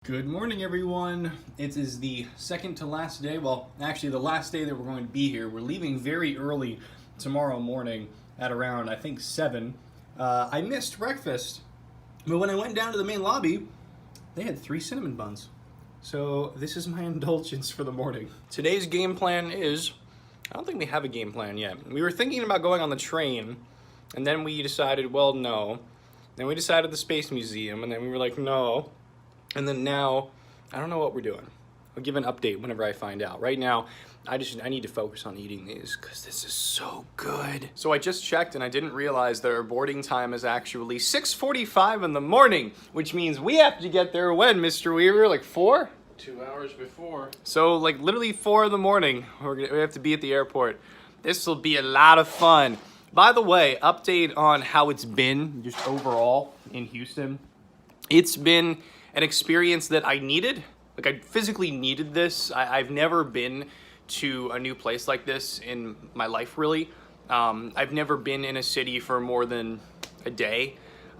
Good morning, everyone. It is the second to last day. Well, actually, the last day that we're going to be here. We're leaving very early tomorrow morning at around, I think, 7. I missed breakfast, but when I went down to the main lobby, they had 3 cinnamon buns. So this is my indulgence for the morning. Today's game plan is, I don't think we have a game plan yet. We were thinking about going on the train, and then we decided, well, no. Then we decided the Space Museum, and then we were like, no. And then now, I don't know what we're doing. I'll give an update whenever I find out. Right now, I need to focus on eating these because this is so good. So I just checked and I didn't realize that our boarding time is actually 6:45 in the morning, which means we have to get there when, Mr. Weaver? Like 4? 2 hours before. So like literally 4 in the morning, we have to be at the airport. This will be a lot of fun. By the way, update on how it's been just overall in Houston. It's been an experience that I needed. Like, I physically needed this. I've never been to a new place like this in my life, really. I've never been in a city for more than a day.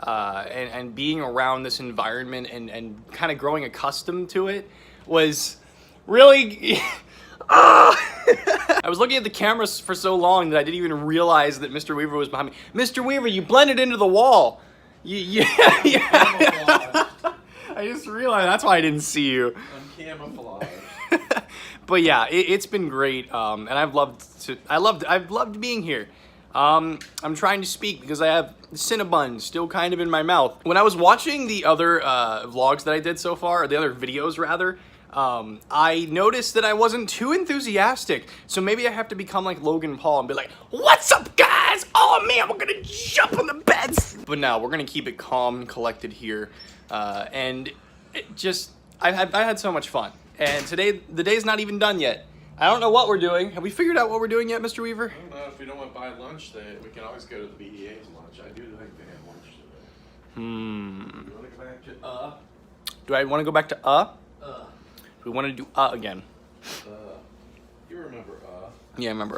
And being around this environment and kind of growing accustomed to it was really... I was looking at the cameras for so long that I didn't even realize that Mr. Weaver was behind me. Mr. Weaver, you blended into the wall. Yeah. I just realized that's why I didn't see you. I'm camouflage. But yeah, it's been great, and I've loved being here. I'm trying to speak because I have Cinnabon still kind of in my mouth. When I was watching the other vlogs that I did so far, or the other videos rather, I noticed that I wasn't too enthusiastic. So maybe I have to become like Logan Paul and be like, "What's up, guys? Oh man, we're gonna jump on the beds." But no, we're gonna keep it calm and collected here. And it just, I had so much fun. And today, the day's not even done yet. I don't know what we're doing. Have we figured out what we're doing yet, Mr. Weaver? I don't know. If we don't want to buy lunch, we can always go to the BEA's lunch. I do think they have lunch today. You want to go back to Do I want to go back to We want to do again. You remember Yeah, I remember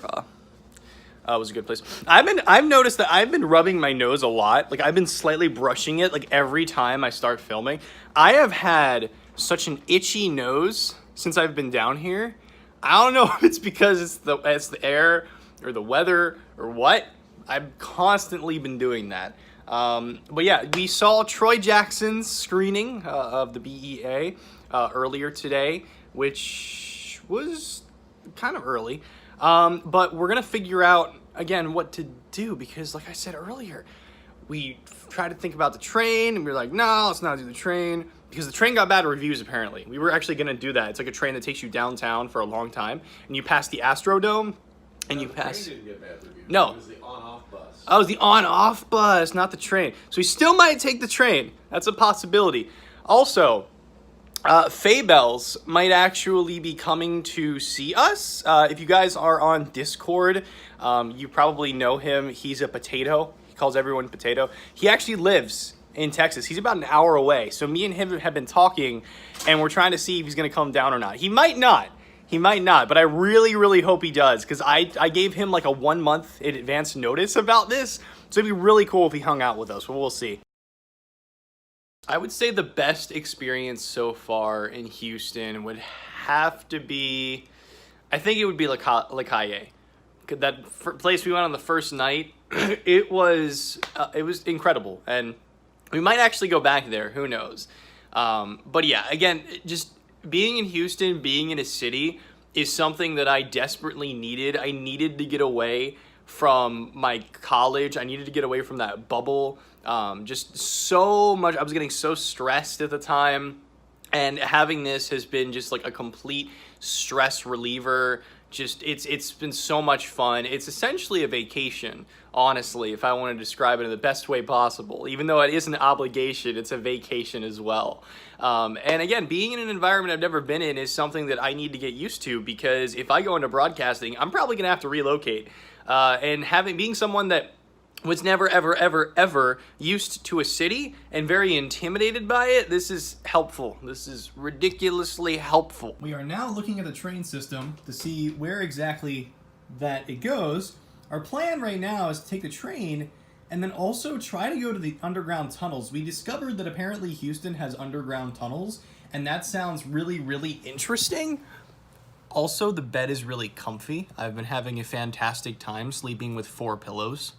it was a good place. I've noticed that I've been rubbing my nose a lot. Like, I've been slightly brushing it like every time I start filming. I have had such an itchy nose since I've been down here. I don't know if it's because it's the air or the weather or what. I've constantly been doing that. But yeah, we saw Troy Jackson's screening of the BEA earlier today, which was kind of early. But we're gonna figure out again what to do because, like I said earlier, we tried to think about the train and we were like, no, let's not do the train because the train got bad reviews. Apparently, we were actually gonna do that. It's like a train that takes you downtown for a long time, and you pass the Astrodome, and you pass. The train didn't get bad reviews. No, It was the on-off bus. Oh, it was the on-off bus, not the train. So we still might take the train. That's a possibility. Also, Faybells might actually be coming to see us. If you guys are on Discord, you probably know him. He's a potato. He calls everyone potato. He actually lives in Texas. He's about an hour away. So me and him have been talking, and we're trying to see if he's going to come down or not. He might not. He might not, but I really, really hope he does because I gave him like a 1 month in advance notice about this. So it'd be really cool if he hung out with us, but we'll see. I would say the best experience so far in Houston would have to be, I think it would be La Calle. That place we went on the first night, it was incredible, and we might actually go back there. Who knows? But yeah, again, just being in Houston, being in a city is something that I desperately needed. I needed to get away from my college. I needed to get away from that bubble. Just so much. I was getting so stressed at the time, and having this has been just like a complete stress reliever. Just it's been so much fun. It's essentially a vacation, honestly, if I want to describe it in the best way possible. Even though it is an obligation, it's a vacation as well. And again, being in an environment I've never been in is something that I need to get used to because if I go into broadcasting, I'm probably gonna have to relocate. And being someone that was never, ever, ever, ever used to a city and very intimidated by it, this is helpful. This is ridiculously helpful. We are now looking at the train system to see where exactly that it goes. Our plan right now is to take the train and then also try to go to the underground tunnels. We discovered that apparently Houston has underground tunnels, And that sounds really, really interesting. Also, the bed is really comfy. I've been having a fantastic time sleeping with 4 pillows.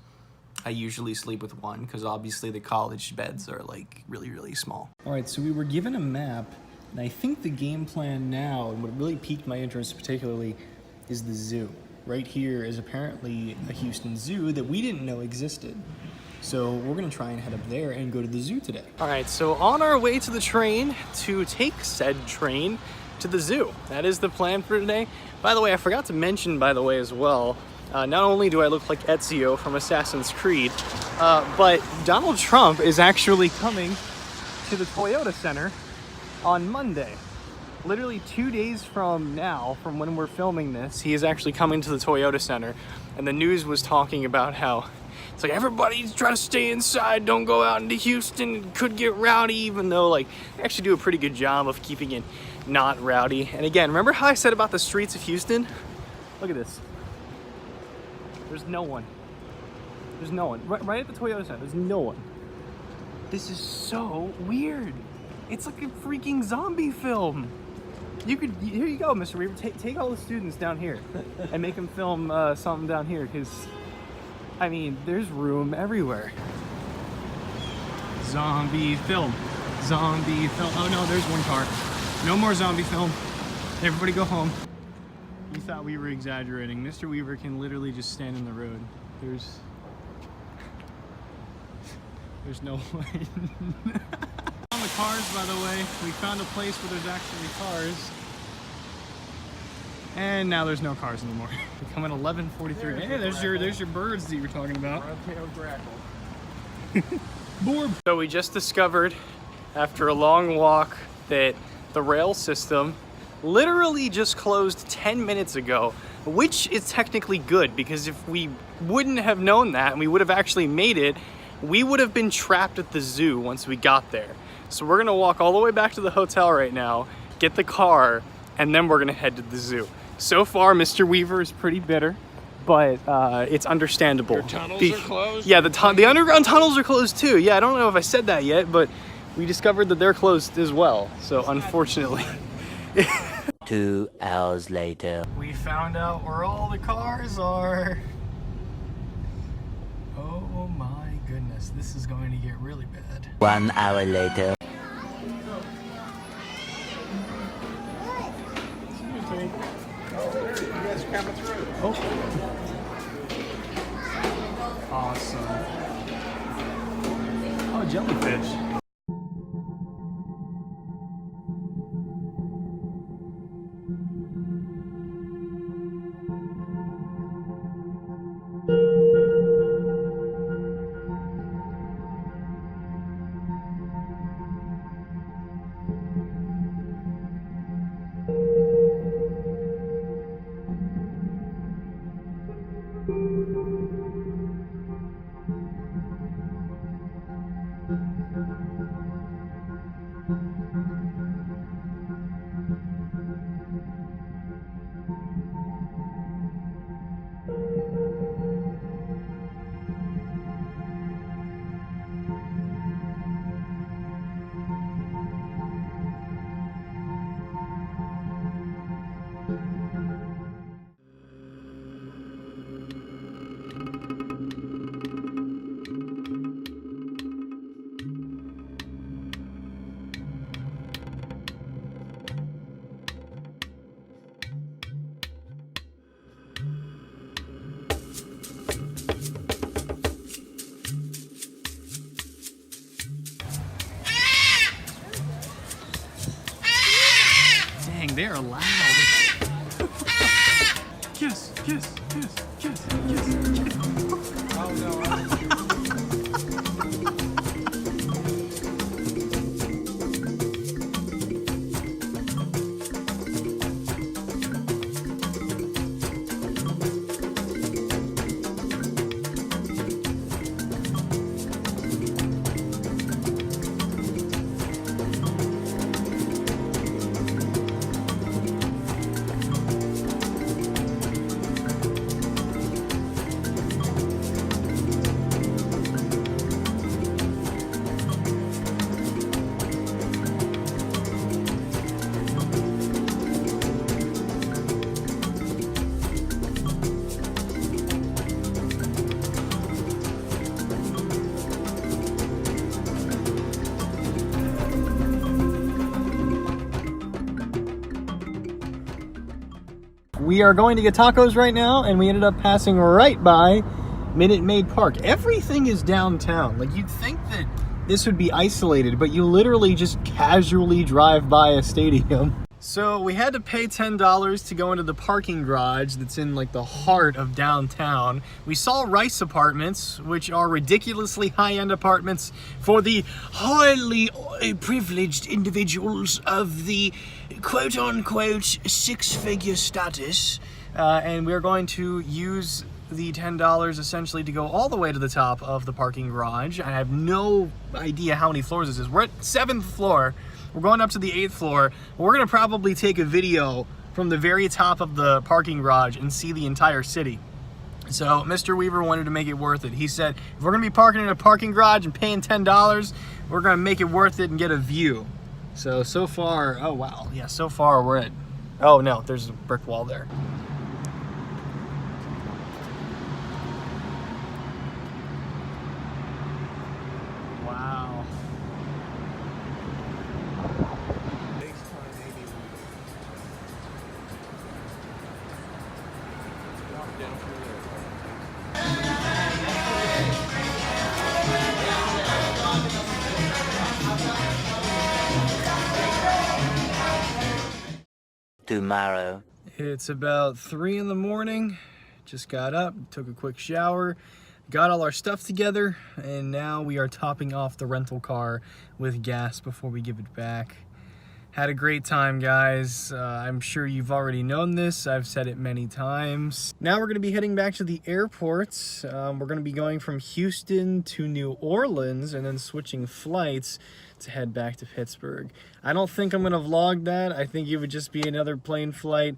I usually sleep with 1 because obviously the college beds are like really, really small. All right, so we were given a map, and I think the game plan now, and what really piqued my interest particularly, is the zoo. Right here is apparently a Houston zoo that we didn't know existed. So we're gonna try and head up there and go to the zoo today. All right, so on our way to the train to take said train to the zoo. That is the plan for today. By the way, I forgot to mention, by the way, as well, not only do I look like Ezio from Assassin's Creed, but Donald Trump is actually coming to the Toyota Center on Monday. Literally 2 days from now, from when we're filming this, he is actually coming to the Toyota Center. And the news was talking about how it's like everybody's trying to stay inside, don't go out into Houston, it could get rowdy, even though like they actually do a pretty good job of keeping it not rowdy. And again, remember how I said about the streets of Houston? Look at this. There's no one. There's no one. Right at the Toyota Center, there's no one. This is so weird. It's like a freaking zombie film. You could, here you go, Mr. Weaver, take all the students down here and make them film something down here, because I mean, there's room everywhere. Zombie film. Zombie film. Oh no, there's one car. No more zombie film. Everybody go home. You thought we were exaggerating. Mr. Weaver can literally just stand in the road. There's no one. On the cars, by the way, we found a place where there's actually cars. And now there's no cars anymore. We come at 11:43. Hey, there's your birds that you were talking about. Borb. So we just discovered, after a long walk, that the rail system literally just closed 10 minutes ago, which is technically good, because if we wouldn't have known that and we would have actually made it, we would have been trapped at the zoo once we got there. So we're gonna walk all the way back to the hotel right now, get the car, and then we're gonna head to the zoo. So far, Mr. Weaver is pretty bitter, but it's understandable. Your tunnels are closed? Yeah, the underground tunnels are closed too. Yeah, I don't know if I said that yet, but we discovered that they're closed as well. So unfortunately. 2 hours later. We found out where all the cars are. Oh my goodness, this is going to get really bad. 1 hour later. Oh. Awesome. Oh, jellyfish. They are loud. Kiss, kiss, kiss, kiss, kiss. Oh no. We are going to get tacos right now, and we ended up passing right by Minute Maid Park. Everything is downtown. Like, you'd think that this would be isolated, but you literally just casually drive by a stadium. So we had to pay $10 to go into the parking garage that's in like the heart of downtown. We saw Rice Apartments, which are ridiculously high-end apartments for the highly privileged individuals of the quote-unquote six-figure status. And we're going to use the $10 essentially to go all the way to the top of the parking garage. I have no idea how many floors this is. We're at 7th floor. We're going up to the 8th floor. We're gonna probably take a video from the very top of the parking garage and see the entire city. So Mr. Weaver wanted to make it worth it. He said, if we're gonna be parking in a parking garage and paying $10, we're gonna make it worth it and get a view. So far, oh wow, yeah, so far we're at, oh no, there's a brick wall there. Wow. Tomorrow. It's about 3 in the morning. Just got up, took a quick shower, got all our stuff together, and now we are topping off the rental car with gas before we give it back. Had a great time, guys. I'm sure you've already known this. I've said it many times. Now we're gonna be heading back to the airport. We're gonna be going from Houston to New Orleans and then switching flights to head back to Pittsburgh. I don't think I'm gonna vlog that. I think it would just be another plane flight.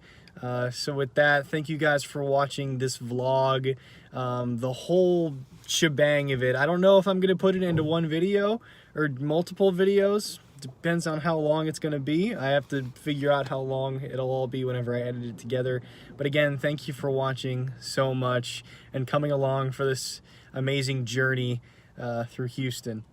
So with that, thank you guys for watching this vlog. The whole shebang of it. I don't know if I'm gonna put it into one video or multiple videos. Depends on how long it's gonna be. I have to figure out how long it'll all be whenever I edit it together. But again, thank you for watching so much and coming along for this amazing journey through Houston.